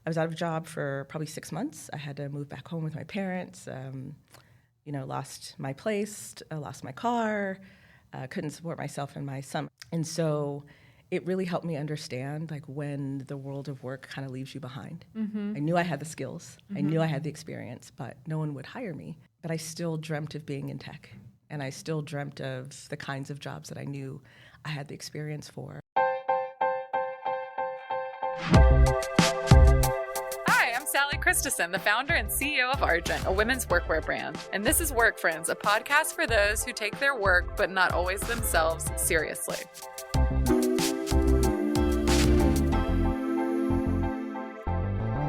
I was out of a job for probably 6 months. I had to move back home with my parents. Lost my place, lost my car, couldn't support myself and my son. And so it really helped me understand like when the world of work kind of leaves you behind. Mm-hmm. I knew I had the skills. Mm-hmm. I knew I had the experience, but no one would hire me. But I still dreamt of being in tech. And I still dreamt of the kinds of jobs that I knew I had the experience for. Hi, I'm Sally Christensen, the founder and CEO of Argent, a women's workwear brand. And this is Work Friends, a podcast for those who take their work, but not always themselves, seriously.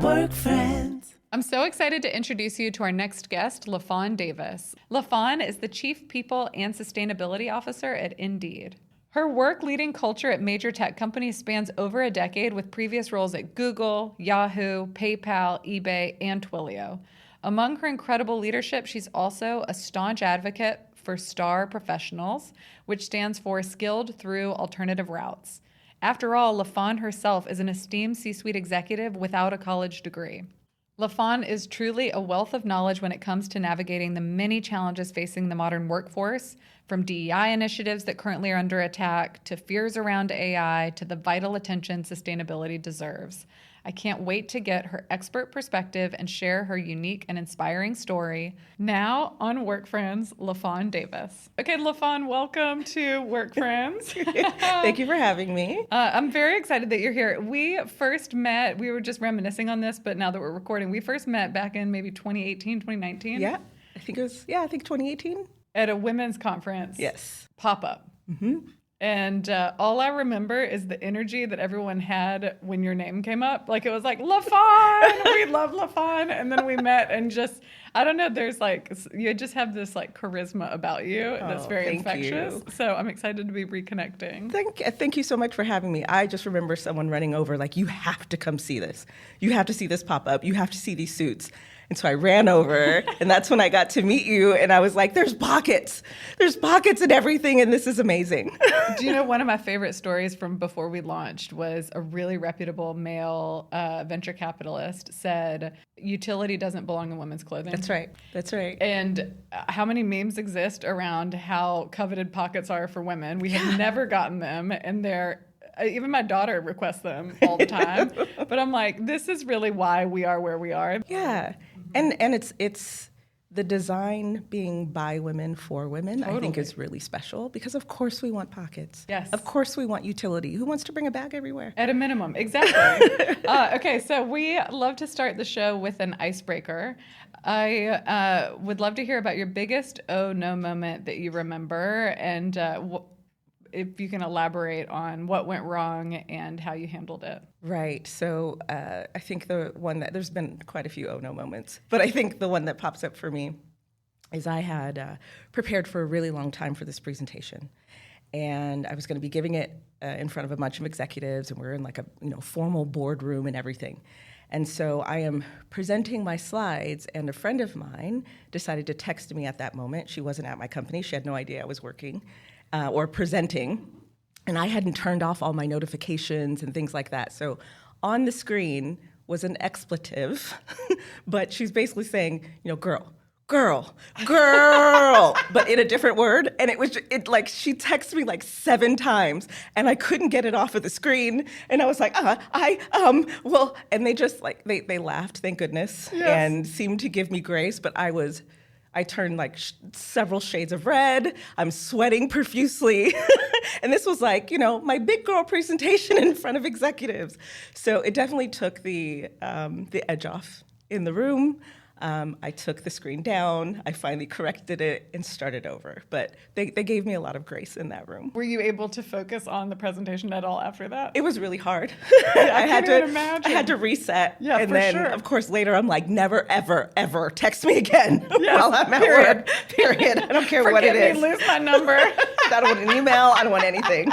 Work Friends. I'm so excited to introduce you to our next guest, LaFawn Davis. LaFawn is the Chief People and Sustainability Officer at Indeed. Her work leading culture at major tech companies spans over a decade with previous roles at Google, Yahoo, PayPal, eBay, and Twilio. Among her incredible leadership, she's also a staunch advocate for STAR Professionals, which stands for Skilled Through Alternative Routes. After all, LaFawn herself is an esteemed C-suite executive without a college degree. LaFawn is truly a wealth of knowledge when it comes to navigating the many challenges facing the modern workforce, from DEI initiatives that currently are under attack, to fears around AI, to the vital attention sustainability deserves. I can't wait to get her expert perspective and share her unique and inspiring story. Now on Work Friends, LaFawn Davis. Okay, LaFawn, welcome to Work Friends. Thank you for having me. I'm very excited that you're here. We first met, we were just reminiscing on this, but now that we're recording, we first met back in maybe 2018, 2019. Yeah, I think 2018. At a women's conference. Yes. Pop-up. Mm-hmm. And all I remember is the energy that everyone had when your name came up. Like, it was like, LaFawn, we love LaFawn. And then we met and just, I don't know, there's like, you just have this like charisma about you that's very infectious. You. So I'm excited to be reconnecting. Thank you so much for having me. I just remember someone running over like, you have to come see this. You have to see this pop up. You have to see these suits. And so I ran over, and that's when I got to meet you, and I was like, there's pockets in everything, and this is amazing. Do you know, one of my favorite stories from before we launched was a really reputable male venture capitalist said, utility doesn't belong in women's clothing. That's right. And how many memes exist around how coveted pockets are for women? We have never gotten them, and they're even my daughter requests them all the time. But I'm like, this is really why we are where we are. Yeah. And it's the design being by women for women, totally. I think is really special because of course we want pockets. Yes. Of course we want utility. Who wants to bring a bag everywhere? At a minimum, exactly. Okay, so we love to start the show with an icebreaker. I would love to hear about your biggest oh no moment that you remember, and if you can elaborate on what went wrong and how you handled it. Right. So I think the one that, there's been quite a few oh no moments, but I think the one that pops up for me is I had prepared for a really long time for this presentation. And I was going to be giving it in front of a bunch of executives, and we're in like a formal boardroom and everything. And so I am presenting my slides, and a friend of mine decided to text me at that moment. She wasn't at my company. She had no idea I was working. Or presenting, and I hadn't turned off all my notifications and things like that. So on the screen was an expletive, but she's basically saying, girl, but in a different word. And she texted me like 7 times, and I couldn't get it off of the screen. And I was like, and they just they laughed, thank goodness, yes. And seemed to give me grace, but I turned like several shades of red. I'm sweating profusely. And this was like, my big girl presentation in front of executives. So it definitely took the edge off in the room. I took the screen down. I finally corrected it and started over. But they gave me a lot of grace in that room. Were you able to focus on the presentation at all after that? It was really hard. I can't even imagine. I had to reset. Yeah, and for then, sure. Of course, later I'm like, never, ever, ever text me again while I'm at work. Period. I don't care what it is. Forget me, lose my number. I don't want an email. I don't want anything.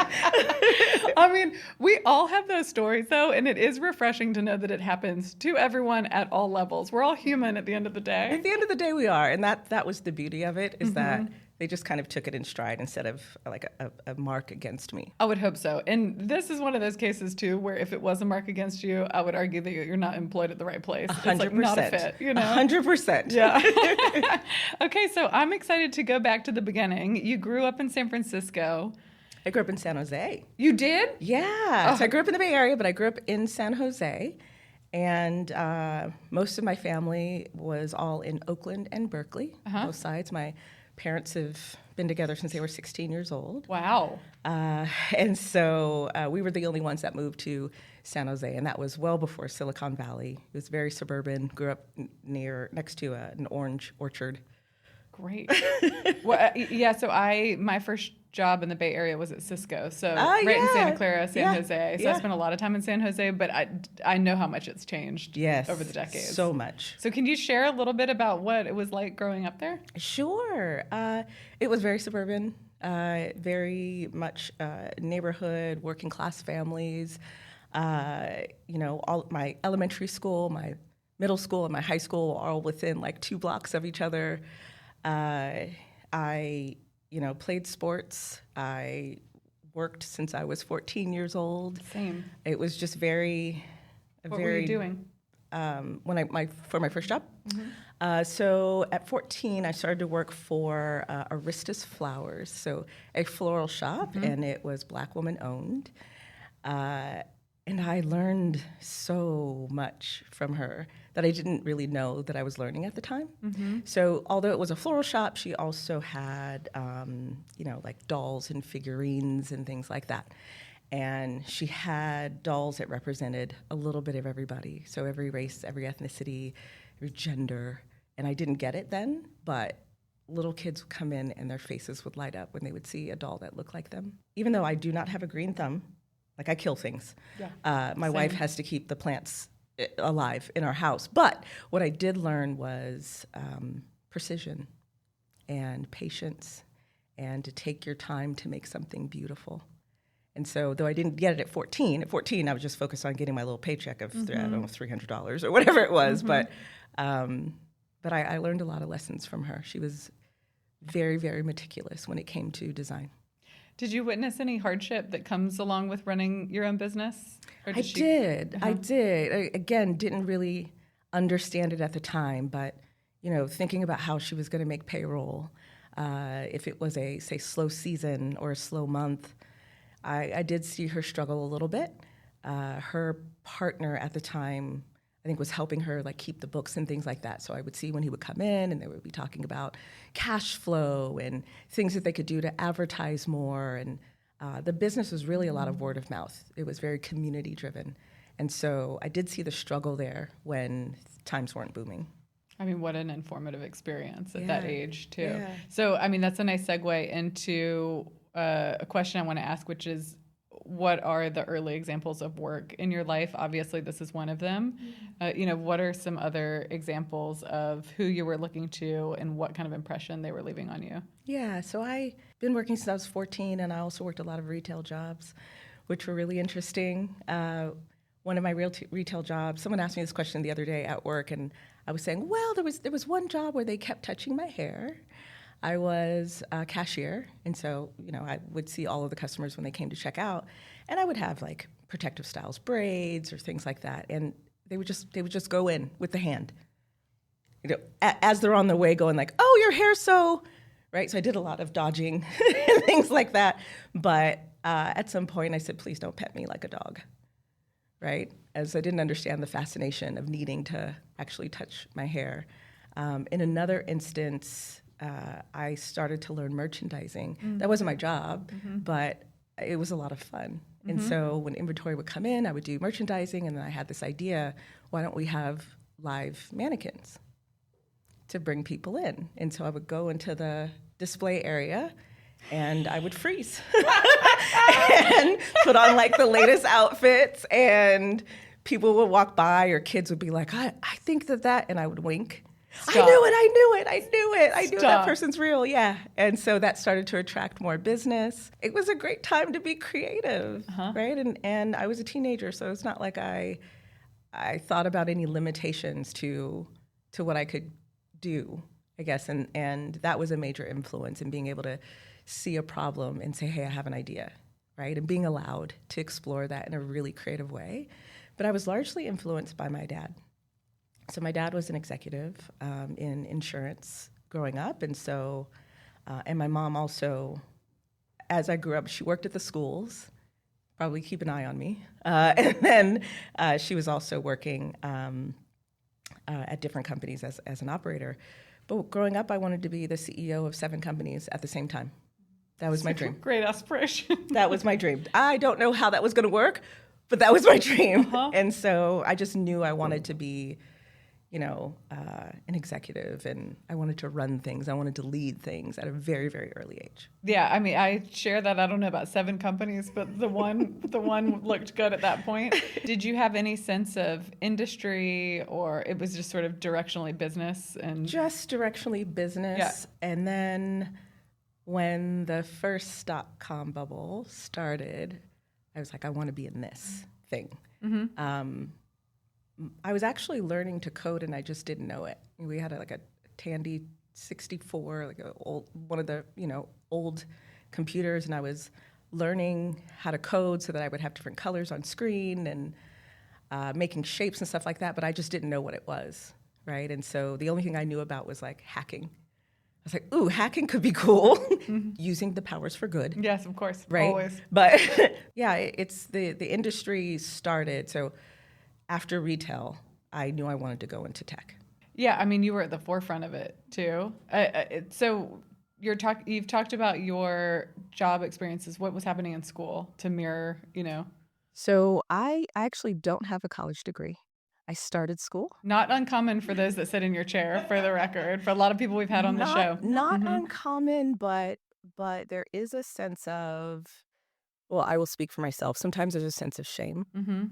I mean, we all have those stories, though, and it is refreshing to know that it happens to everyone at all levels. We're all human at the end of the day. At the end of the day, we are. And that was the beauty of it, is that They just kind of took it in stride instead of like a mark against me. I would hope so. And this is one of those cases too, where if it was a mark against you, I would argue that you're not employed at the right place. 100%. It's like not a fit, you know? 100%. Yeah. Okay, so I'm excited to go back to the beginning. You grew up in San Francisco. I grew up in San Jose. You did? Yeah. So I grew up in the Bay Area, but I grew up in San Jose. And most of my family was all in Oakland and Berkeley, both sides. My parents have been together since they were 16 years old. Wow. And so we were the only ones that moved to San Jose, and that was well before Silicon Valley. It was very suburban, grew up next to an orange orchard. Great. Well, yeah, so my first job in the Bay Area was at Cisco, so right in Santa Clara, San Jose. So I spent a lot of time in San Jose, but I know how much it's changed over the decades. So much. So can you share a little bit about what it was like growing up there? Sure. It was very suburban, very much neighborhood, working class families. All my elementary school, my middle school, and my high school were all within like 2 blocks of each other. I played sports. I worked since I was 14 years old. Same. It was just very. What were you doing? For my first job. Mm-hmm. So at 14, I started to work for Aristus Flowers, so a floral shop, and it was Black woman owned. And I learned so much from her that I didn't really know that I was learning at the time. Mm-hmm. So although it was a floral shop, she also had, like dolls and figurines and things like that. And she had dolls that represented a little bit of everybody. So every race, every ethnicity, every gender. And I didn't get it then, but little kids would come in and their faces would light up when they would see a doll that looked like them. Even though I do not have a green thumb, like I kill things. Yeah. My wife has to keep the plants alive in our house. But what I did learn was precision and patience and to take your time to make something beautiful. And so though I didn't get it at 14 I was just focused on getting my little paycheck of, $300 or whatever it was. But I learned a lot of lessons from her. She was very, very meticulous when it came to design. Did you witness any hardship that comes along with running your own business? I did. I again, didn't really understand it at the time, but thinking about how she was going to make payroll, if it was a, say, slow season or a slow month, I did see her struggle a little bit. Her partner at the time, I think, was helping her like keep the books and things like that. So I would see when he would come in and they would be talking about cash flow and things that they could do to advertise more. And the business was really a lot of word of mouth. It was very community driven. And so I did see the struggle there when times weren't booming. I mean, what an informative experience at that age, too. Yeah. So, I mean, that's a nice segue into a question I want to ask, which is, what are the early examples of work in your life? Obviously, this is one of them. What are some other examples of who you were looking to and what kind of impression they were leaving on you? Yeah, so I've been working since I was 14, and I also worked a lot of retail jobs, which were really interesting. One of my retail jobs, someone asked me this question the other day at work, and I was saying, well, there was one job where they kept touching my hair. I was a cashier, and so, I would see all of the customers when they came to check out, and I would have, like, Protective Styles braids or things like that, and they would just go in with the hand, as they're on their way going like, oh, your hair's so, right? So I did a lot of dodging and things like that, but at some point I said, please don't pet me like a dog, right? As I didn't understand the fascination of needing to actually touch my hair. In another instance, I started to learn merchandising. Mm-hmm. That wasn't my job, but it was a lot of fun. Mm-hmm. And so when inventory would come in, I would do merchandising, and then I had this idea, why don't we have live mannequins to bring people in? And so I would go into the display area, and I would freeze and put on, like, the latest outfits, and people would walk by, or kids would be like, I think that, and I would wink. Stop. I knew that person's real, yeah. And so that started to attract more business. It was a great time to be creative, right? And I was a teenager, so it's not like I thought about any limitations to what I could do. I guess. And that was a major influence in being able to see a problem and say, hey, I have an idea, right? And being allowed to explore that in a really creative way. But I was largely influenced by my dad. So my dad was an executive in insurance growing up. And so, and my mom also, as I grew up, she worked at the schools, probably keep an eye on me. And then she was also working at different companies as an operator. But growing up, I wanted to be the CEO of 7 companies at the same time. That was my dream. Great aspiration. That was my dream. I don't know how that was going to work, but that was my dream. And so I just knew I wanted to be, an executive, and I wanted to run things. I wanted to lead things at a very, very early age. Yeah, I mean, I share that. I don't know about 7 companies, but the one looked good at that point. Did you have any sense of industry, or it was just sort of directionally business? And just directionally business. Yeah. And then when the first .com bubble started, I was like, I want to be in this thing. Mm-hmm. I was actually learning to code, and I just didn't know it. We had a Tandy 64, one of the old computers, and I was learning how to code so that I would have different colors on screen and making shapes and stuff like that. But I just didn't know what it was, right? And so the only thing I knew about was hacking. I was like, ooh, hacking could be cool. Mm-hmm. Using the powers for good. Yes, of course, right? Always. But yeah, it's the industry started. So after retail, I knew I wanted to go into tech. Yeah, I mean, you were at the forefront of it too. So you've talked about your job experiences. What was happening in school to mirror, So I actually don't have a college degree. I started school. Not uncommon for those that sit in your chair, for the record, for a lot of people we've had on the show. Not uncommon, but there is a sense of, well, I will speak for myself. Sometimes there's a sense of shame. Mm-hmm.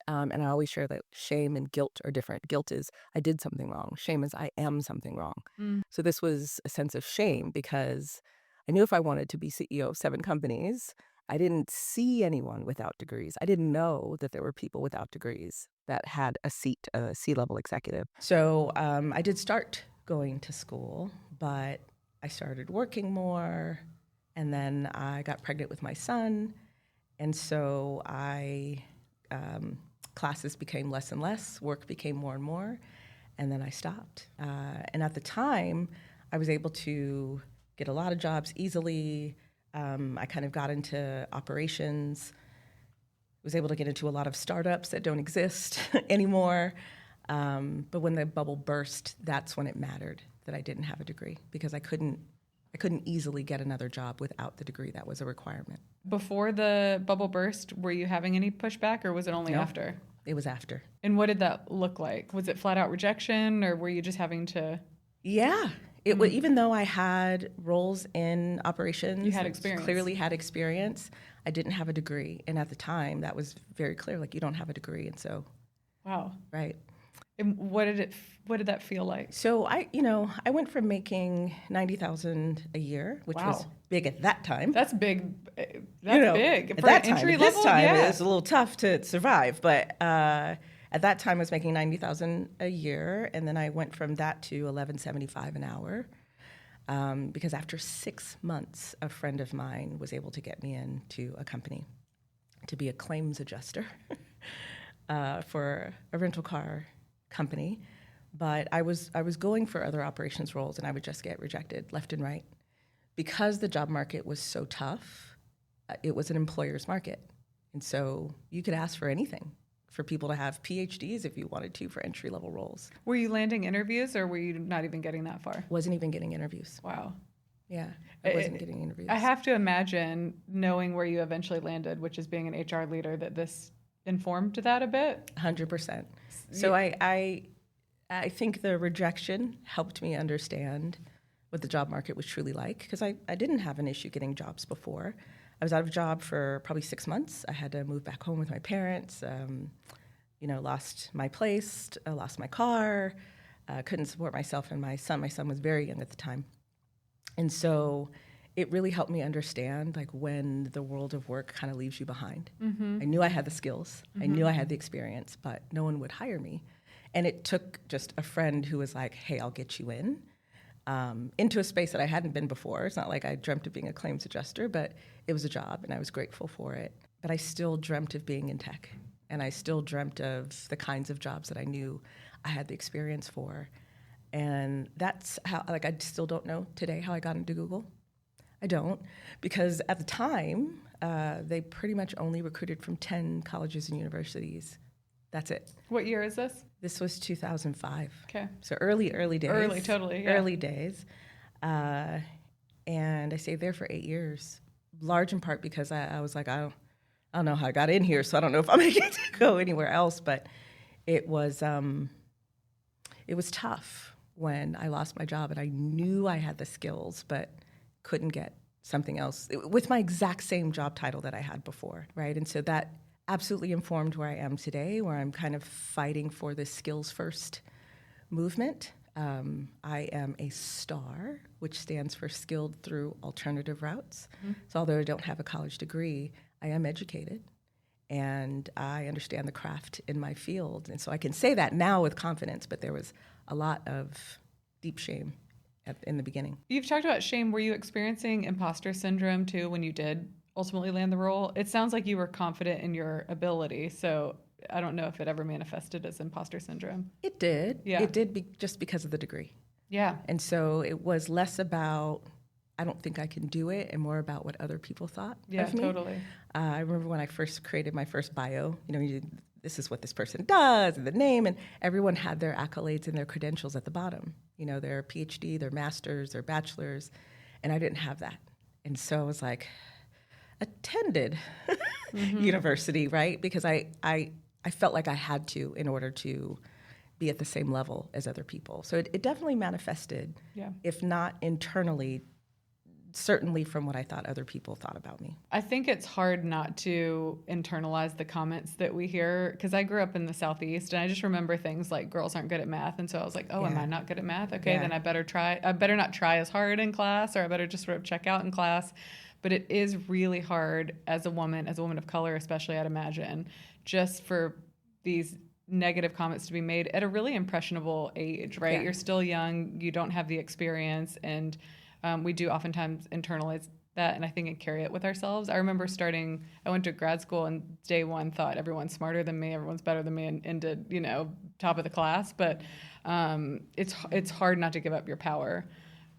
And I always share that shame and guilt are different. Guilt is I did something wrong. Shame is I am something wrong. Mm. So this was a sense of shame because I knew if I wanted to be CEO of 7 companies, I didn't see anyone without degrees. I didn't know that there were people without degrees that had a seat, a C-level executive. So I did start going to school, but I started working more, and then I got pregnant with my son, and so classes became less and less, work became more and more, and then I stopped. And at the time, I was able to get a lot of jobs easily. I kind of got into operations, was able to get into a lot of startups that don't exist anymore. But when the bubble burst, that's when it mattered that I didn't have a degree, because I couldn't easily get another job without the degree. That was a requirement. Before the bubble burst, were you having any pushback, or was it only after? It was after. And what did that look like? Was it flat out rejection, or were you just having to? Yeah. It was, even though I had roles in operations, you had experience. Clearly had experience, I didn't have a degree. And at the time, that was very clear, you don't have a degree. And so, wow. Right. And what did that feel like? So I went from making $90,000 a year, which was big at that time. That's big. That's big at that time. Entry at level. This time, yeah. It was a little tough to survive, but at that time I was making $90,000 a year, and then I went from that to $11.75 an hour, because after 6 months, a friend of mine was able to get me into a company to be a claims adjuster for a rental car company. But I was going for other operations roles, and I would just get rejected left and right. Because the job market was so tough, it was an employer's market. And so you could ask for anything, for people to have PhDs if you wanted to for entry-level roles. Were you landing interviews, or were you not even getting that far? Wasn't even getting interviews. Wow. Yeah, I wasn't getting interviews. I have to imagine, knowing where you eventually landed, which is being an HR leader, that this informed that a bit? 100%. So I think the rejection helped me understand what the job market was truly like, because I didn't have an issue getting jobs before. I was out of a job for probably 6 months. I had to move back home with my parents, lost my place, lost my car, couldn't support myself and my son. My son was very young at the time. And so it really helped me understand when the world of work kind of leaves you behind. Mm-hmm. I knew I had the skills. Mm-hmm. I knew I had the experience, but no one would hire me. And it took just a friend who was like, hey, I'll get you in. into a space that I hadn't been before. It's not like I dreamt of being a claims adjuster, but it was a job, and I was grateful for it. But I still dreamt of being in tech, and I still dreamt of the kinds of jobs that I knew I had the experience for. And that's how, like, I still don't know today how I got into Google. I don't, because at the time, they pretty much only recruited from 10 colleges and universities. That's it. What year is this? This was 2005. Okay. So early days. Early, totally, yeah. Early days. And I stayed there for 8 years, large in part because I was like, I don't know how I got in here, so I don't know if I'm going to get to go anywhere else. But it was tough when I lost my job, and I knew I had the skills, but couldn't get something else with my exact same job title that I had before, right? And so that absolutely informed where I am today, where I'm kind of fighting for this skills first movement. I am a STAR, which stands for Skilled Through Alternative Routes. Mm-hmm. So although I don't have a college degree, I am educated, and I understand the craft in my field. And so I can say that now with confidence, but there was a lot of deep shame in the beginning. You've talked about shame. Were you experiencing imposter syndrome too when you did ultimately land the role? It sounds like you were confident in your ability, so I don't know if it ever manifested as imposter syndrome. It did. Yeah. It did just because of the degree. Yeah. And so it was less about, I don't think I can do it, and more about what other people thought of me. Yeah, totally. I remember when I first created my first bio, this is what this person does, and the name, and everyone had their accolades and their credentials at the bottom. Their PhD, their master's, their bachelor's, and I didn't have that. And so I was like, attended university, right? Because I felt like I had to in order to be at the same level as other people. So it definitely manifested, if not internally, certainly from what I thought other people thought about me. I think it's hard not to internalize the comments that we hear, because I grew up in the Southeast, and I just remember things like girls aren't good at math, and so I was like, am I not good at math? Okay, then I better not try as hard in class, or I better just sort of check out in class. But it is really hard as a woman of color especially, I'd imagine, just for these negative comments to be made at a really impressionable age, right? Yeah. You're still young, you don't have the experience, and we do oftentimes internalize that, and I think and carry it with ourselves. I remember I went to grad school, and day one thought everyone's smarter than me, everyone's better than me, and did, top of the class. But it's hard not to give up your power,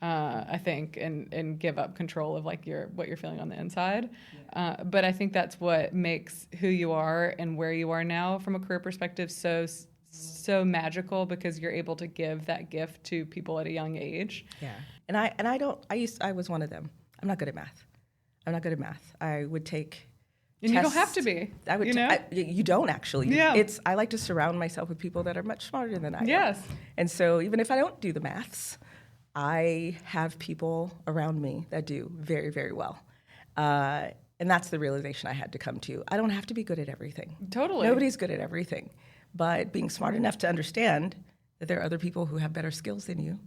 I think, and give up control of what you're feeling on the inside. Yeah. But I think that's what makes who you are and where you are now from a career perspective so magical, because you're able to give that gift to people at a young age. Yeah. And I was one of them. I'm not good at math. I would take And tests. you don't have to be. You don't actually. Yeah. I like to surround myself with people that are much smarter than I am. Yes. And so even if I don't do the maths, I have people around me that do very, very well. And that's the realization I had to come to. I don't have to be good at everything. Totally. Nobody's good at everything. But being smart enough to understand that there are other people who have better skills than you,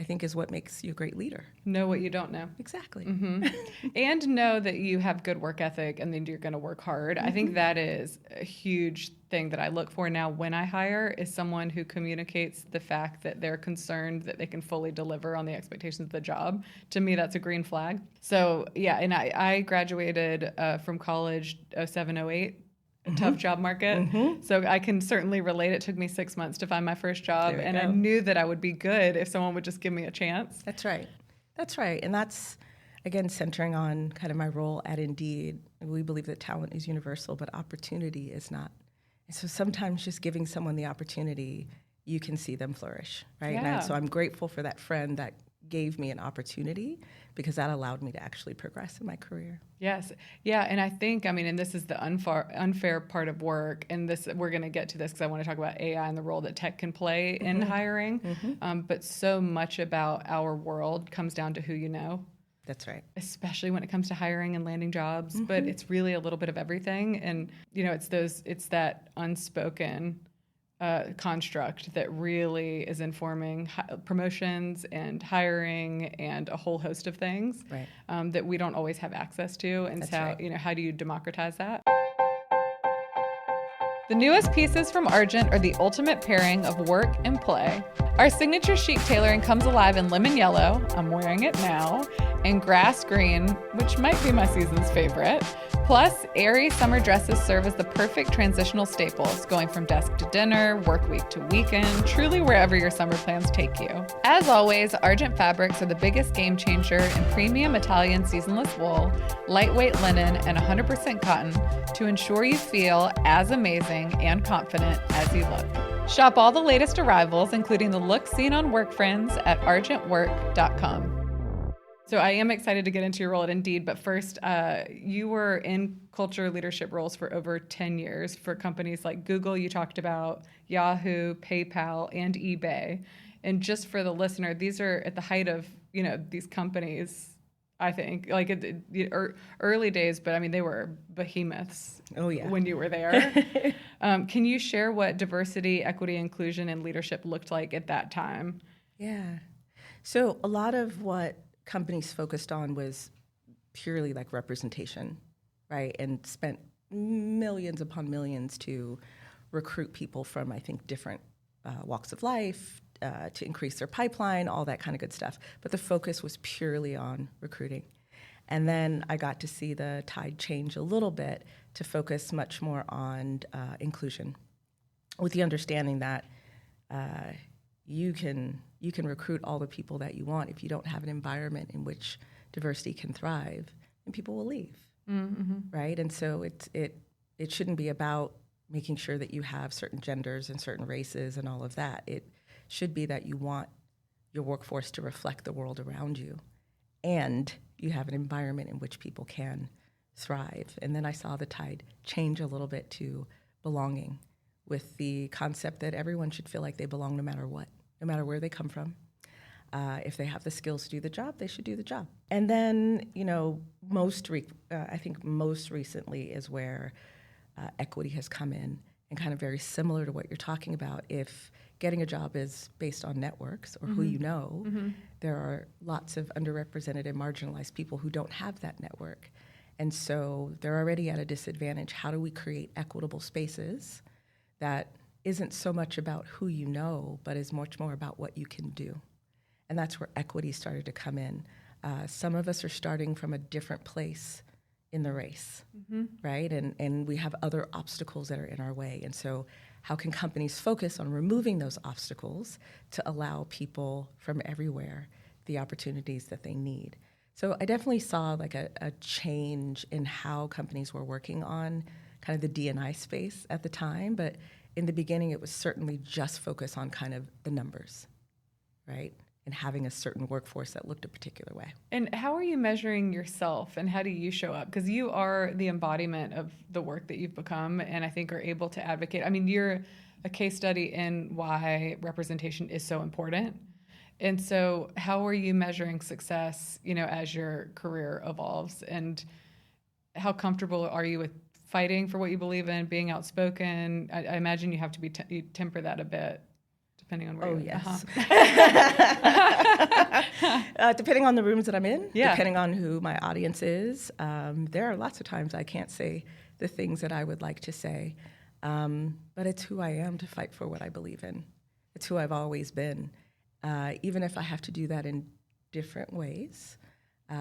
I think, is what makes you a great leader. Know what you don't know. Exactly. Mm-hmm. And know that you have good work ethic, and then you're going to work hard. Mm-hmm. I think that is a huge thing that I look for now when I hire, is someone who communicates the fact that they're concerned that they can fully deliver on the expectations of the job. To me, that's a green flag. So, yeah, and I graduated from college 07, 08. Mm-hmm. Tough job market. Mm-hmm. So I can certainly relate. It took me 6 months to find my first job, and I knew that I would be good if someone would just give me a chance. That's right. And that's, again, centering on kind of my role at Indeed. We believe that talent is universal, but opportunity is not. And so sometimes just giving someone the opportunity, you can see them flourish, right? Yeah. And so I'm grateful for that friend that gave me an opportunity, because that allowed me to actually progress in my career. Yes. Yeah. And I think, and this is the unfair part of work, and we're going to get to this because I want to talk about AI and the role that tech can play mm-hmm. in hiring. Mm-hmm. But so much about our world comes down to who you know. That's right. Especially when it comes to hiring and landing jobs, mm-hmm. but it's really a little bit of everything. And, it's that unspoken construct that really is informing promotions and hiring and a whole host of things, right. That we don't always have access to. And how do you democratize that? The newest pieces from Argent are the ultimate pairing of work and play. Our signature chic tailoring comes alive in lemon yellow, I'm wearing it now, and grass green, which might be my season's favorite. Plus, airy summer dresses serve as the perfect transitional staples, going from desk to dinner, work week to weekend, truly wherever your summer plans take you. As always, Argent fabrics are the biggest game changer in premium Italian seasonless wool, lightweight linen, and 100% cotton to ensure you feel as amazing and confident as you look. Shop all the latest arrivals, including the look seen on Work Friends at argentwork.com. So I am excited to get into your role at Indeed, but first, you were in culture leadership roles for over 10 years for companies like Google, you talked about, Yahoo, PayPal, and eBay. And just for the listener, these are at the height of, these companies, I think, like early days, but I mean, they were behemoths. Oh, yeah. When you were there. Can you share what diversity, equity, inclusion, and leadership looked like at that time? Yeah. So a lot of what companies focused on was purely like representation, right? And spent millions upon millions to recruit people from, I think, different walks of life, to increase their pipeline, all that kind of good stuff. But the focus was purely on recruiting. And then I got to see the tide change a little bit to focus much more on inclusion, with the understanding that you can recruit all the people that you want. If you don't have an environment in which diversity can thrive, then people will leave, right? And so it shouldn't be about making sure that you have certain genders and certain races and all of that. It should be that you want your workforce to reflect the world around you, and you have an environment in which people can thrive. And then I saw the tide change a little bit to belonging, with the concept that everyone should feel like they belong no matter what, no matter where they come from. If they have the skills to do the job, they should do the job. And then, I think most recently is where equity has come in, and kind of very similar to what you're talking about. If getting a job is based on networks or who you know, there are lots of underrepresented and marginalized people who don't have that network. And so they're already at a disadvantage. How do we create equitable spaces that isn't so much about who you know, but is much more about what you can do? And that's where equity started to come in. Some of us are starting from a different place in the race, right? And we have other obstacles that are in our way. And so how can companies focus on removing those obstacles to allow people from everywhere the opportunities that they need? So I definitely saw like a change in how companies were working on kind of the D&I space at the time. But in the beginning, it was certainly just focused on kind of the numbers, right? And having a certain workforce that looked a particular way. And how are you measuring yourself, and how do you show up? Because you are the embodiment of the work that you've become, and I think are able to advocate. I mean, you're a case study in why representation is so important. And so how are you measuring success, as your career evolves? And how comfortable are you with fighting for what you believe in, being outspoken? I imagine you have to be you temper that a bit. Depending on where you're yes. Depending on the rooms that I'm in, yeah. Depending on who my audience is. There are lots of times I can't say the things that I would like to say, but it's who I am to fight for what I believe in. It's who I've always been, even if I have to do that in different ways,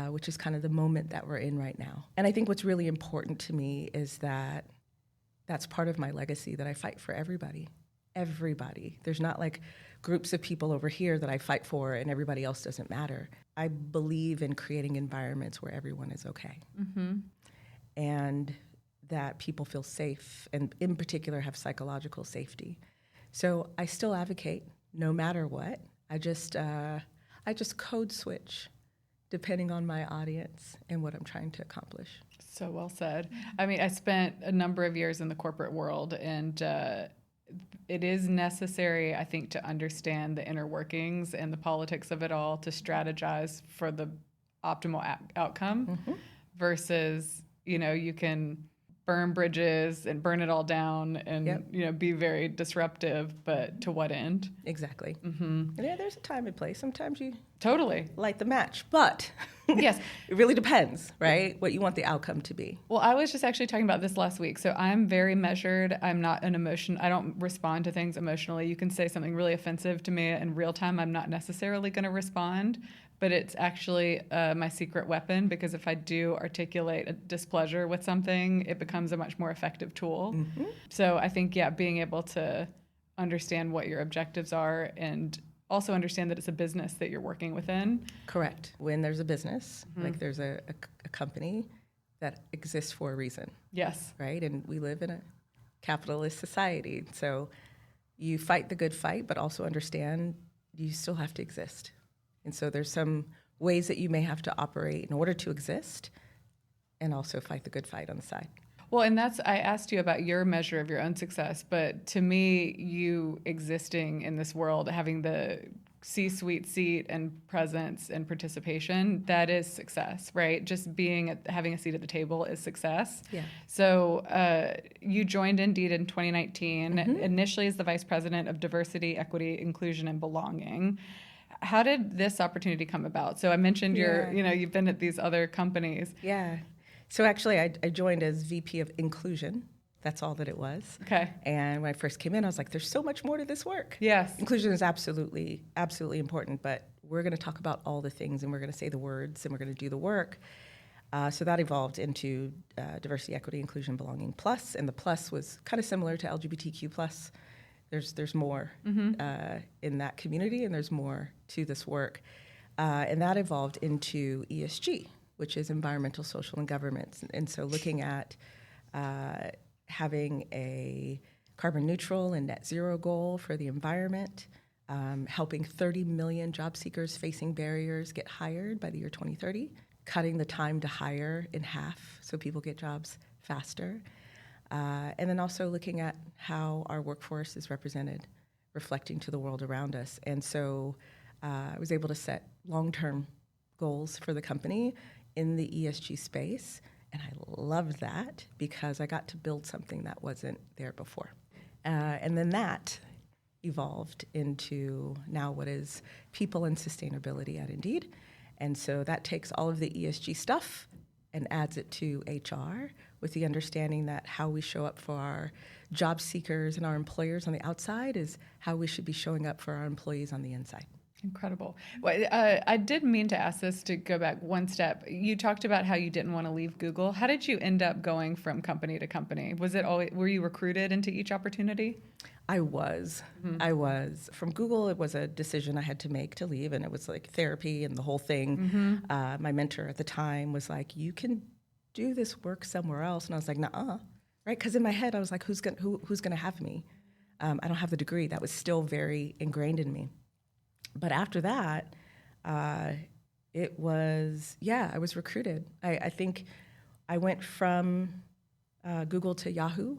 which is kind of the moment that we're in right now. And I think what's really important to me is that that's part of my legacy, that I fight for everybody. Everybody. There's not like groups of people over here that I fight for and everybody else doesn't matter. I believe in creating environments where everyone is okay. And that people feel safe, and in particular have psychological safety. So I still advocate no matter what. I just code switch depending on my audience and what I'm trying to accomplish. So well said. I mean, I spent a number of years in the corporate world, and it is necessary, I think, to understand the inner workings and the politics of it all to strategize for the optimal outcome versus, you can burn bridges and burn it all down and, be very disruptive, but to what end? Exactly. Yeah, there's a time and place. Sometimes you totally light the match, but Yes. It really depends, right? What you want the outcome to be. Well, I was just actually talking about this last week. So I'm very measured. I'm not an emotion. I don't respond to things emotionally. You can say something really offensive to me in real time. I'm not necessarily going to respond, but it's actually my secret weapon, because if I do articulate a displeasure with something, it becomes a much more effective tool. Mm-hmm. So I think, being able to understand what your objectives are and also understand that it's a business that you're working within. Correct. When there's a business, like there's a company that exists for a reason. Yes. Right? And we live in a capitalist society. So you fight the good fight, but also understand you still have to exist. And so there's some ways that you may have to operate in order to exist and also fight the good fight on the side. Well, and I asked you about your measure of your own success, but to me, you existing in this world, having the C-suite seat and presence and participation, that is success, right? Just having a seat at the table is success. Yeah. So you joined Indeed in 2019, initially as the Vice President of Diversity, Equity, Inclusion, and Belonging. How did this opportunity come about? So I mentioned you've been at these other companies. Yeah. So actually, I joined as VP of Inclusion. That's all that it was. Okay. And when I first came in, I was like, there's so much more to this work. Yes. Inclusion is absolutely, absolutely important, but we're going to talk about all the things, and we're going to say the words, and we're going to do the work. So that evolved into Diversity, Equity, Inclusion, Belonging Plus, and the plus was kind of similar to LGBTQ plus. There's more in that community, and there's more to this work. And that evolved into ESG, which is environmental, social, and governance. And so looking at having a carbon neutral and net zero goal for the environment, helping 30 million job seekers facing barriers get hired by the year 2030, cutting the time to hire in half so people get jobs faster, and then also looking at how our workforce is represented, reflecting to the world around us. And so I was able to set long-term goals for the company in the ESG space, and I loved that because I got to build something that wasn't there before. And then that evolved into now what is people and sustainability at Indeed. And so that takes all of the ESG stuff and adds it to HR with the understanding that how we show up for our job seekers and our employers on the outside is how we should be showing up for our employees on the inside. Incredible. Well, I did mean to ask this to go back one step. You talked about how you didn't want to leave Google. How did you end up going from company to company? Were you recruited into each opportunity? I was. From Google, it was a decision I had to make to leave, and it was like therapy and the whole thing. My mentor at the time was like, you can do this work somewhere else. And I was like, nuh-uh, right? Because in my head, I was like, who's gonna have me? I don't have the degree. That was still very ingrained in me. But after that, it was, I was recruited. I think I went from Google to Yahoo.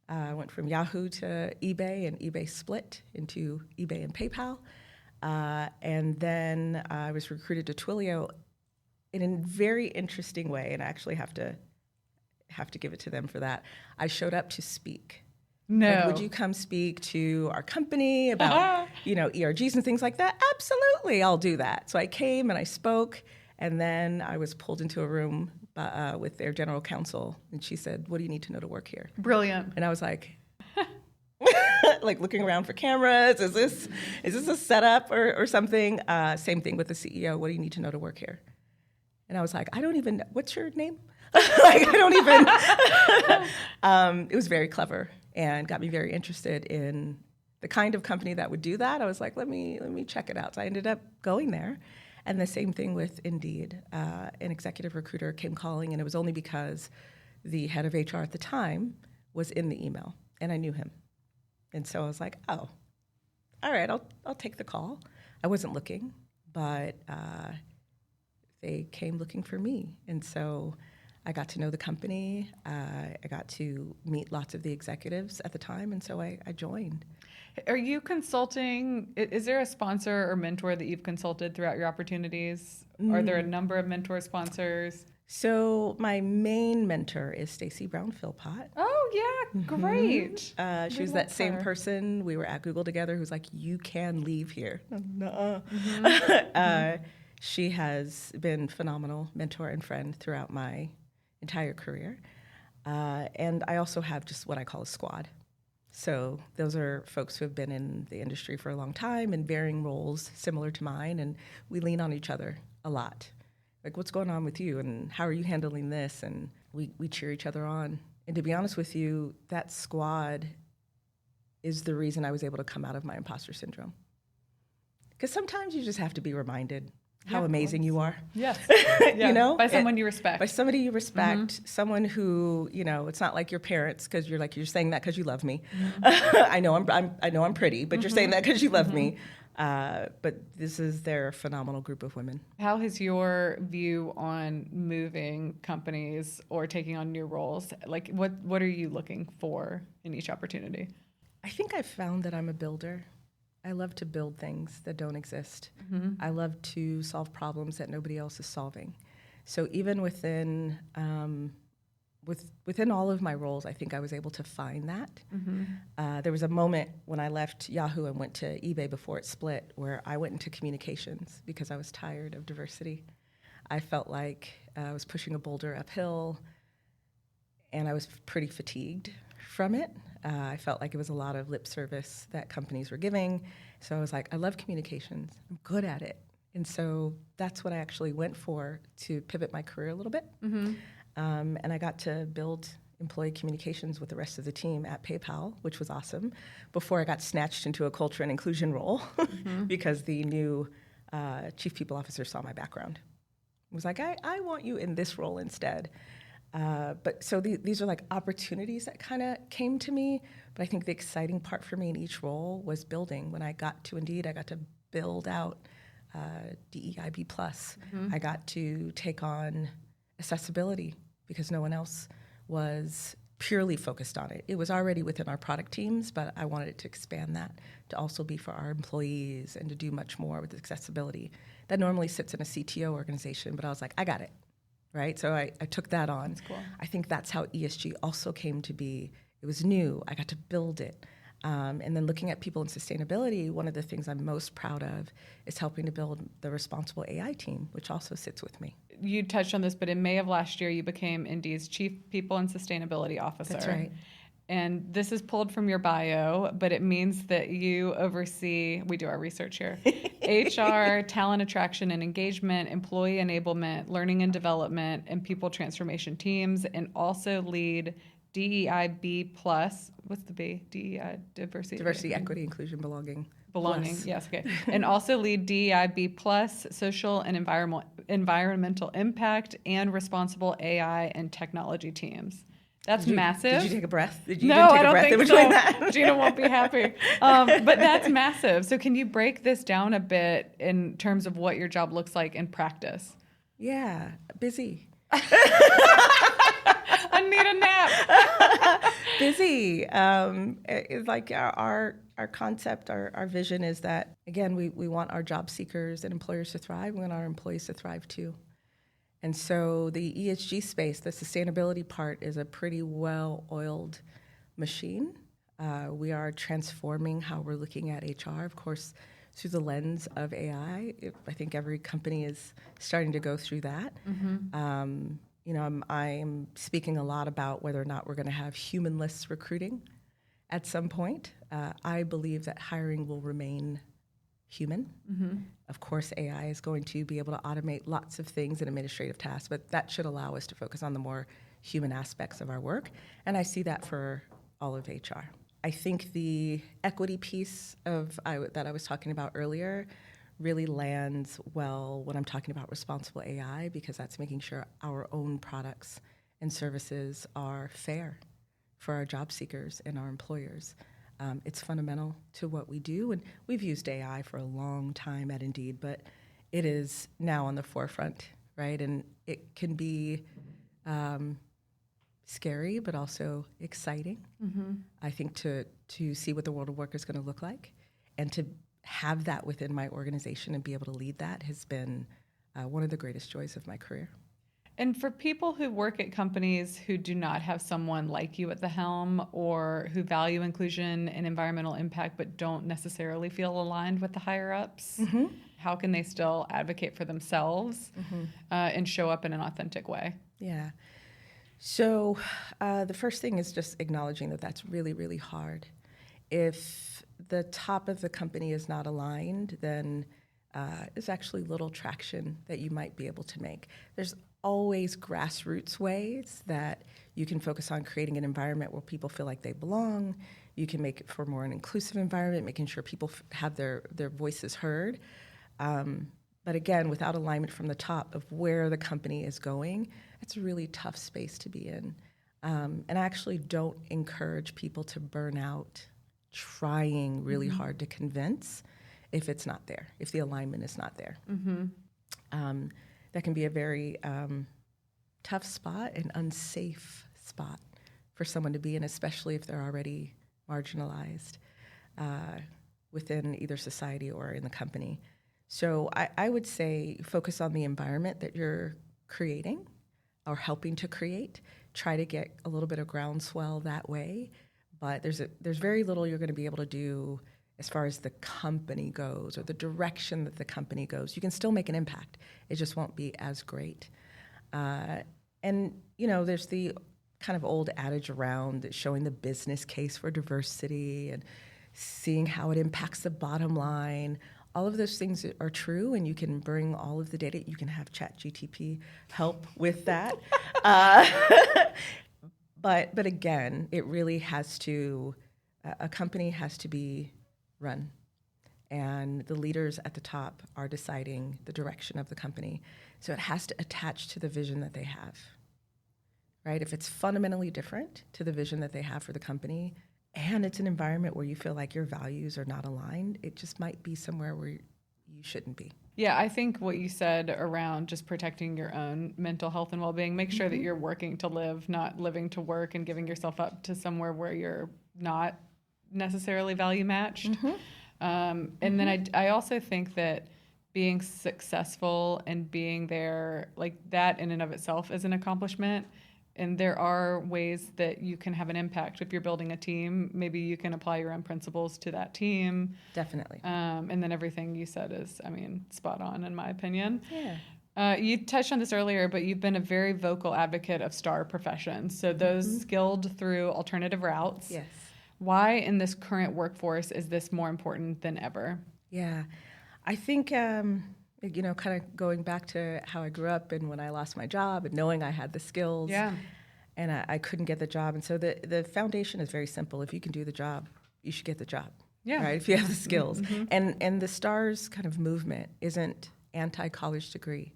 I went from Yahoo to eBay, and eBay split into eBay and PayPal. And then I was recruited to Twilio in a very interesting way, and I actually have to give it to them for that. I showed up to speak. No. Like, would you come speak to our company about, ERGs and things like that? Absolutely, I'll do that. So I came and I spoke, and then I was pulled into a room with their general counsel, and she said, "What do you need to know to work here?" Brilliant. And I was like, like looking around for cameras. Is this a setup or something? Same thing with the CEO. What do you need to know to work here? And I was like, I don't even. What's your name? Like, I don't even. It was very clever and got me very interested in the kind of company that would do that. I was like, let me check it out. So I ended up going there. And the same thing with Indeed. An executive recruiter came calling, and it was only because the head of HR at the time was in the email, and I knew him. And so I was like, oh, all right, I'll take the call. I wasn't looking, but they came looking for me. And so I got to know the company. I got to meet lots of the executives at the time, and so I joined. Are you consulting? Is there a sponsor or mentor that you've consulted throughout your opportunities? Are there a number of mentor sponsors? So my main mentor is Stacy Brown-Philpott. Oh, yeah, great. She was that same person. We were at Google together who's like, you can leave here. Nuh-uh. She has been phenomenal mentor and friend throughout my entire career. And I also have just what I call a squad. So those are folks who have been in the industry for a long time in varying roles similar to mine, and we lean on each other a lot. Like, what's going on with you, and how are you handling this? And we cheer each other on. And to be honest with you, that squad is the reason I was able to come out of my imposter syndrome. Because sometimes you just have to be reminded how amazing you are. Yes. You know? By someone you respect. By somebody you respect, someone who, you know, it's not like your parents, because you're saying that because you love me. I know I'm pretty, but you're saying that because you love me. But they're a phenomenal group of women. How has your view on moving companies or taking on new roles, like what are you looking for in each opportunity? I think I've found that I'm a builder. I love to build things that don't exist. I love to solve problems that nobody else is solving. So even within all of my roles, I think I was able to find that. There was a moment when I left Yahoo and went to eBay before it split where I went into communications because I was tired of diversity. I felt like I was pushing a boulder uphill, and I was pretty fatigued from it. I felt like it was a lot of lip service that companies were giving. So I was like, I love communications. I'm good at it. And so that's what I actually went for to pivot my career a little bit. And I got to build employee communications with the rest of the team at PayPal, which was awesome, before I got snatched into a culture and inclusion role because the new chief people officer saw my background. It was like, I want you in this role instead. But so these are like opportunities that kind of came to me. But I think the exciting part for me in each role was building. When I got to Indeed, I got to build out DEIB+. I got to take on accessibility because no one else was purely focused on it. It was already within our product teams, but I wanted it to expand that to also be for our employees and to do much more with accessibility. That normally sits in a CTO organization, but I was like, I got it. Right? So I took that on. That's cool. I think that's how ESG also came to be. It was new. I got to build it. And then looking at people and sustainability, one of the things I'm most proud of is helping to build the responsible AI team, which also sits with me. You touched on this, but in May of last year, you became Indeed's Chief People and Sustainability Officer. That's right. And this is pulled from your bio, but it means that you oversee, we do our research here, HR, talent attraction and engagement, employee enablement, learning and development, and people transformation teams, and also lead DEIB+. What's the B? DEI, Diversity, equity, inclusion, belonging. Belonging, Plus. yes, okay. And also lead DEIB+, social and environmental impact, and responsible AI and technology teams. That's massive. Did you take a breath? No, I don't think so. Gina won't be happy. But that's massive. So can you break this down a bit in terms of what your job looks like in practice? Yeah, busy. I need a nap. Busy. It's like our concept, our vision is that, again, we want our job seekers and employers to thrive. We want our employees to thrive too. And so the ESG space, the sustainability part, is a pretty well-oiled machine. We are transforming how we're looking at HR, of course, through the lens of AI. I think every company is starting to go through that. I'm speaking a lot about whether or not we're going to have humanless recruiting at some point. I believe that hiring will remain human. Of course, AI is going to be able to automate lots of things and administrative tasks, but that should allow us to focus on the more human aspects of our work. And I see that for all of HR. I think the equity piece that I was talking about earlier really lands well when I'm talking about responsible AI, because that's making sure our own products and services are fair for our job seekers and our employers. It's fundamental to what we do, and we've used AI for a long time at Indeed, but it is now on the forefront, right? And it can be scary, but also exciting. I think to see what the world of work is going to look like, and to have that within my organization and be able to lead that has been one of the greatest joys of my career. And for people who work at companies who do not have someone like you at the helm, or who value inclusion and environmental impact but don't necessarily feel aligned with the higher ups, how can they still advocate for themselves and show up in an authentic way? Yeah. So the first thing is just acknowledging that that's really, really hard. If the top of the company is not aligned, then there's actually little traction that you might be able to make. There's always grassroots ways that you can focus on creating an environment where people feel like they belong. You can make it for more an inclusive environment, making sure people have their voices heard. But again, without alignment from the top of where the company is going, it's a really tough space to be in. And I actually don't encourage people to burn out trying really hard to convince if it's not there, if the alignment is not there. That can be a very tough spot, an unsafe spot for someone to be in, especially if they're already marginalized within either society or in the company. So I would say focus on the environment that you're creating or helping to create. Try to get a little bit of groundswell that way. But there's very little you're going to be able to do as far as the company goes or the direction that the company goes. You can still make an impact. It just won't be as great. And, there's the kind of old adage around showing the business case for diversity and seeing how it impacts the bottom line. All of those things are true, and you can bring all of the data. You can have ChatGPT help with that. But again, it really has to, a company has to be run. And the leaders at the top are deciding the direction of the company. So it has to attach to the vision that they have, right? If it's fundamentally different to the vision that they have for the company, and it's an environment where you feel like your values are not aligned, it just might be somewhere where you shouldn't be. Yeah, I think what you said around just protecting your own mental health and well-being, make sure that you're working to live, not living to work, and giving yourself up to somewhere where you're not necessarily value matched. And then I also think that being successful and being there, like that in and of itself is an accomplishment. And there are ways that you can have an impact. If you're building a team, maybe you can apply your own principles to that team. Definitely. And then everything you said is, spot on in my opinion. Yeah. You touched on this earlier, but you've been a very vocal advocate of STAR professions. So those skilled through alternative routes. Yes. Why in this current workforce is this more important than ever? Yeah. I think, kind of going back to how I grew up and when I lost my job and knowing I had the skills and I couldn't get the job. And so the foundation is very simple. If you can do the job, you should get the job, right? If you have the skills. And the STARS kind of movement isn't anti-college degree.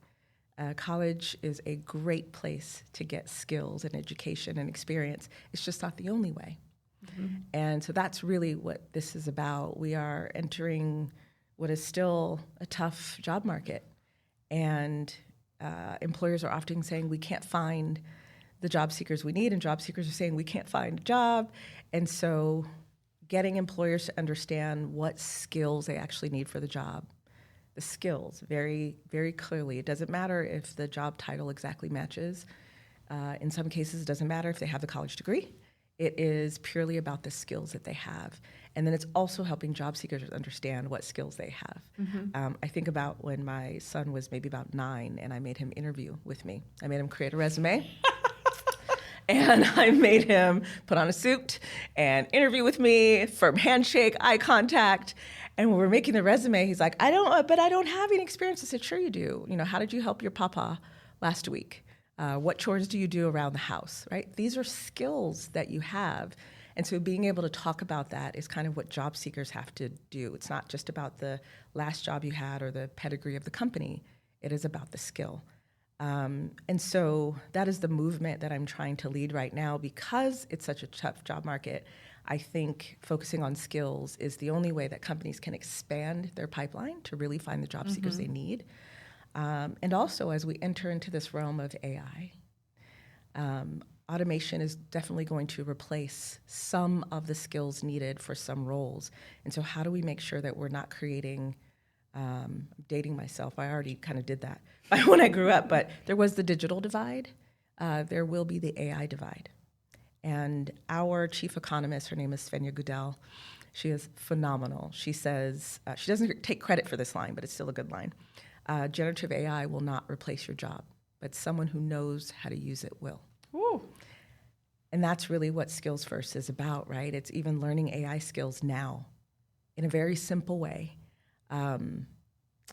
College is a great place to get skills and education and experience. It's just not the only way. And so that's really what this is about. We are entering what is still a tough job market. And employers are often saying we can't find the job seekers we need, and job seekers are saying we can't find a job. And so getting employers to understand what skills they actually need for the job, the skills very, very clearly. It doesn't matter if the job title exactly matches. In some cases, it doesn't matter if they have the college degree. It is purely about the skills that they have. And then it's also helping job seekers understand what skills they have. I think about when my son was maybe about 9 and I made him interview with me. I made him create a resume. And I made him put on a suit and interview with me, firm handshake, eye contact. And when we're making the resume, he's like, I don't have any experience. I said, sure you do. How did you help your papa last week? What chores do you do around the house, right? These are skills that you have. And so being able to talk about that is kind of what job seekers have to do. It's not just about the last job you had or the pedigree of the company. It is about the skill. And so that is the movement that I'm trying to lead right now. Because it's such a tough job market, I think focusing on skills is the only way that companies can expand their pipeline to really find the job seekers they need. And also, as we enter into this realm of AI, automation is definitely going to replace some of the skills needed for some roles. And so how do we make sure that we're not creating dating myself. I already kind of did that when I grew up, but there was the digital divide. There will be the AI divide. And our chief economist, her name is Svenja Gudell, she is phenomenal. She says, she doesn't take credit for this line, but it's still a good line. Generative AI will not replace your job, but someone who knows how to use it will. Ooh. And that's really what Skills First is about, right? It's even learning AI skills now in a very simple way.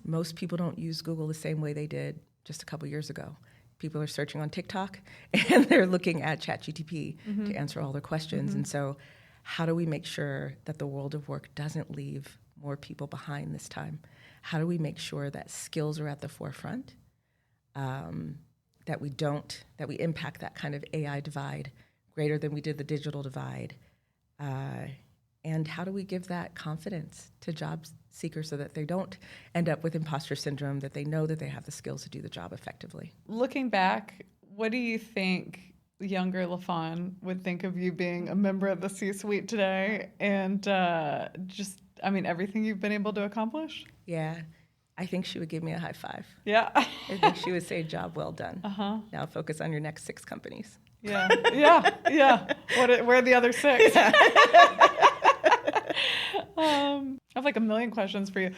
Most people don't use Google the same way they did just a couple years ago. People are searching on TikTok and they're looking at ChatGPT to answer all their questions. And so how do we make sure that the world of work doesn't leave more people behind this time? How do we make sure that skills are at the forefront, that we impact that kind of AI divide greater than we did the digital divide? And how do we give that confidence to job seekers so that they don't end up with imposter syndrome, that they know that they have the skills to do the job effectively? Looking back, what do you think younger LaFawn would think of you being a member of the C-suite today and everything you've been able to accomplish? Yeah, I think she would give me a high five. Yeah. I think she would say, job well done. Now focus on your next 6 companies. Yeah. Where are the other 6? I have like a million questions for you.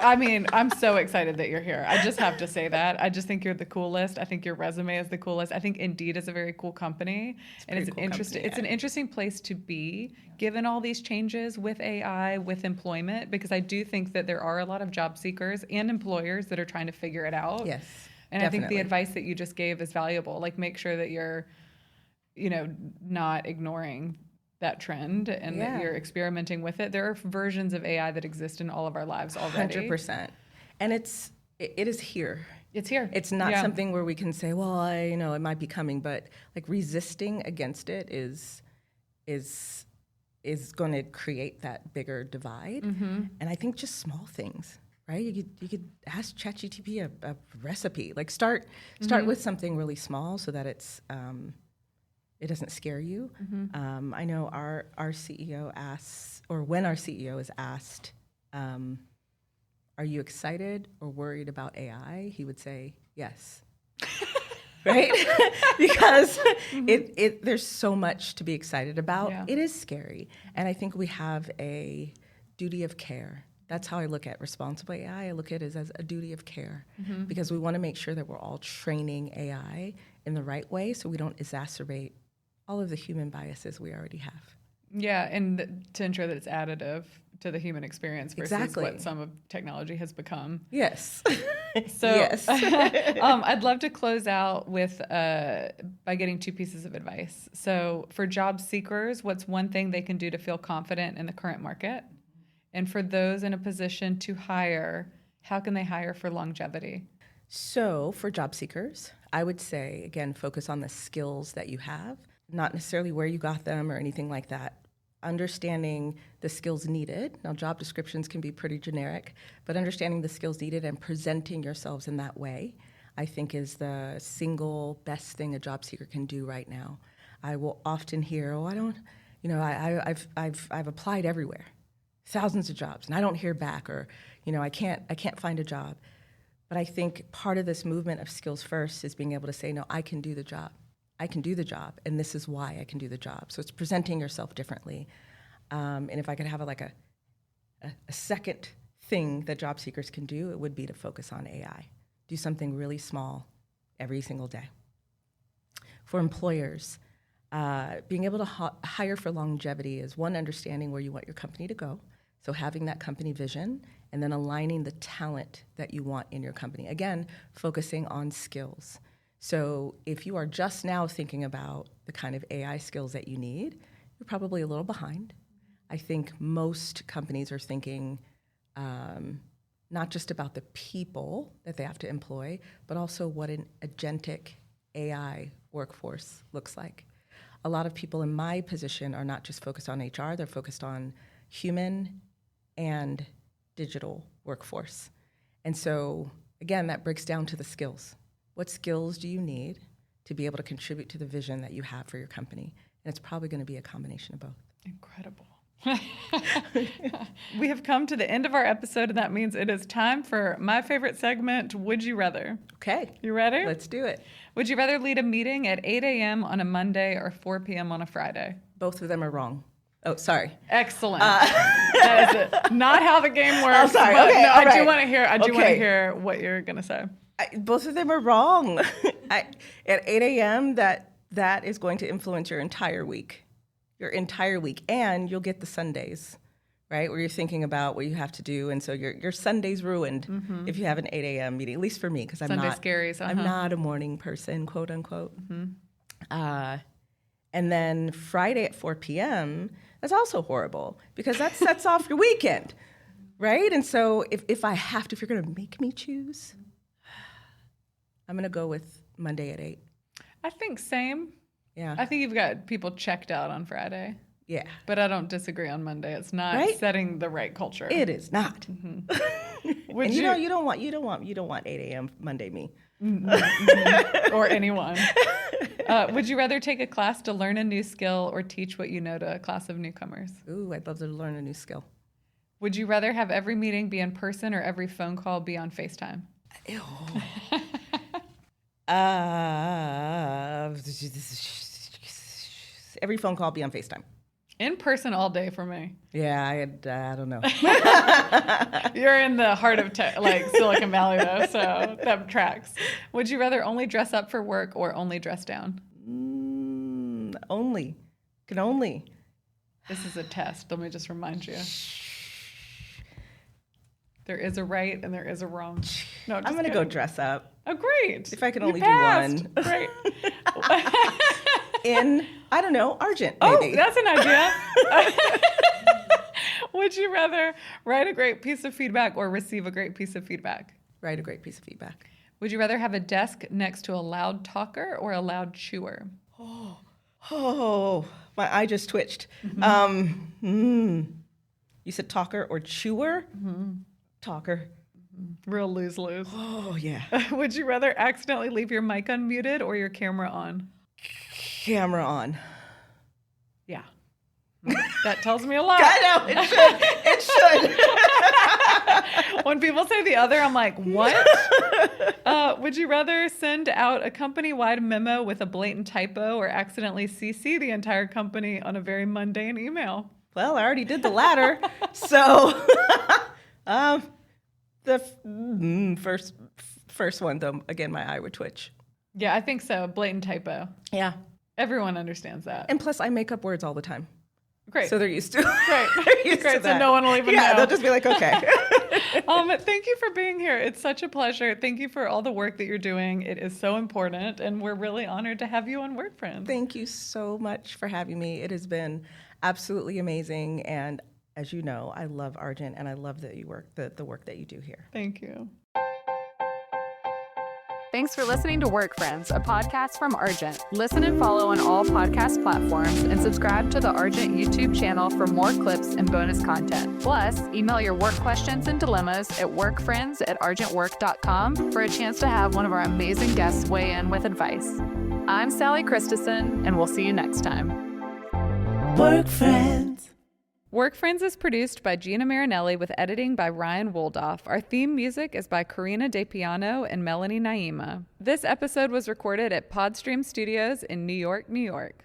I'm so excited that you're here. I just have to say that. I just think you're the coolest. I think your resume is the coolest. I think Indeed is a very cool company. It's an interesting place to be given all these changes with AI, with employment, because I do think that there are a lot of job seekers and employers that are trying to figure it out. Yes. And definitely. I think the advice that you just gave is valuable. Like, make sure that you're, not ignoring that trend and that you're experimenting with it. There are versions of AI that exist in all of our lives already. 100%. And it is here. It's here. It's not something where we can say, well, it might be coming, but like resisting against it is going to create that bigger divide. And I think just small things, right? You could ask ChatGPT a recipe. Like start with something really small so that it doesn't scare you. I know our CEO asks, or when our CEO is asked, are you excited or worried about AI? He would say, yes. Right? Because there's so much to be excited about. Yeah. It is scary. And I think we have a duty of care. That's how I look at responsible AI. I look at it as a duty of care because we want to make sure that we're all training AI in the right way so we don't exacerbate all of the human biases we already have. Yeah, and to ensure that it's additive to the human experience versus what some of technology has become. Yes. So yes. I'd love to close out with by getting 2 pieces of advice. So for job seekers, what's one thing they can do to feel confident in the current market? And for those in a position to hire, how can they hire for longevity? So for job seekers, I would say, again, focus on the skills that you have, not necessarily where you got them or anything like that. Understanding the skills needed. Now, job descriptions can be pretty generic, but understanding the skills needed and presenting yourselves in that way, I think is the single best thing a job seeker can do right now. I will often hear, I've applied everywhere, thousands of jobs, and I don't hear back, or, I can't find a job. But I think part of this movement of skills first is being able to say, no, I can do the job. I can do the job, and this is why I can do the job. So it's presenting yourself differently. And if I could have a second thing that job seekers can do, it would be to focus on AI. Do something really small every single day. For employers, being able to hire for longevity is one, understanding where you want your company to go. So having that company vision and then aligning the talent that you want in your company. Again, focusing on skills. So if you are just now thinking about the kind of AI skills that you need, you're probably a little behind. I think most companies are thinking not just about the people that they have to employ, but also what an agentic AI workforce looks like. A lot of people in my position are not just focused on HR, they're focused on human and digital workforce. And so, again, that breaks down to the skills. What skills do you need to be able to contribute to the vision that you have for your company? And it's probably going to be a combination of both. Incredible. We have come to the end of our episode, and that means it is time for my favorite segment, Would You Rather? Okay. You ready? Let's do it. Would you rather lead a meeting at 8 a.m. on a Monday or 4 p.m. on a Friday? Both of them are wrong. Oh, sorry. Excellent. That is it. Not how the game works. Oh, sorry. But Okay, no, all I do right. want to hear. I do want to Okay. hear what you're gonna say. Both of them are wrong. At 8 a.m., that is going to influence your entire week, and you'll get the Sundays, right, where you're thinking about what you have to do, and so your Sunday's ruined if you have an 8 a.m. meeting. At least for me, because I'm Sunday not scaries. I'm not a morning person, quote unquote. And then Friday at 4 p.m. that's also horrible because that sets off your weekend, right? And so if you're going to make me choose, I'm going to go with Monday at 8. I think same. Yeah. I think you've got people checked out on Friday. Yeah. But I don't disagree on Monday. It's not Right? setting the right culture. It is not. Would And you don't want 8 a.m. Monday me. or anyone. Would you rather take a class to learn a new skill or teach what you know to a class of newcomers? Ooh, I'd love to learn a new skill. Would you rather have every meeting be in person or every phone call be on FaceTime? Ew. Every phone call be on FaceTime. In person all day for me. Yeah, I don't know. You're in the heart of Silicon Valley though, so that tracks. Would you rather only dress up for work or only dress down? Only. Can only. This is a test. Let me just remind you. There is a right and there is a wrong. No, I'm going to go dress up. Oh, great. If I can You only passed. do one. Great. In, I don't know, Argent, Oh, maybe. that's an idea. Would you rather write a great piece of feedback or receive a great piece of feedback? Write a great piece of feedback. Would you rather have a desk next to a loud talker or a loud chewer? Oh, my eye just twitched. You said talker or chewer? Talker. Real lose-lose. Oh, yeah. Would you rather accidentally leave your mic unmuted or your camera on? Camera on. Yeah. That tells me a lot. I know, it should. When people say the other, I'm like, what? Would you rather send out a company-wide memo with a blatant typo or accidentally CC the entire company on a very mundane email? Well, I already did the latter. So, the first one, though, again, my eye would twitch. Yeah, I think so. Blatant typo. Yeah. Everyone understands that. And plus, I make up words all the time. Great. So they're used to Great. they're used Great. to that. So no one will even know. Yeah, they'll just be like, okay. Thank you for being here. It's such a pleasure. Thank you for all the work that you're doing. It is so important, and we're really honored to have you on Work Friends. Thank you so much for having me. It has been absolutely amazing, and as you know, I love Argent, and I love that you work the work that you do here. Thank you. Thanks for listening to Work Friends, a podcast from Argent. Listen and follow on all podcast platforms and subscribe to the Argent YouTube channel for more clips and bonus content. Plus, email your work questions and dilemmas at workfriends@argentwork.com for a chance to have one of our amazing guests weigh in with advice. I'm Sally Christensen, and we'll see you next time. Work Friends. Work Friends is produced by Gina Marinelli with editing by Ryan Woldoff. Our theme music is by Karina DePiano and Melanie Naima. This episode was recorded at Podstream Studios in New York, New York.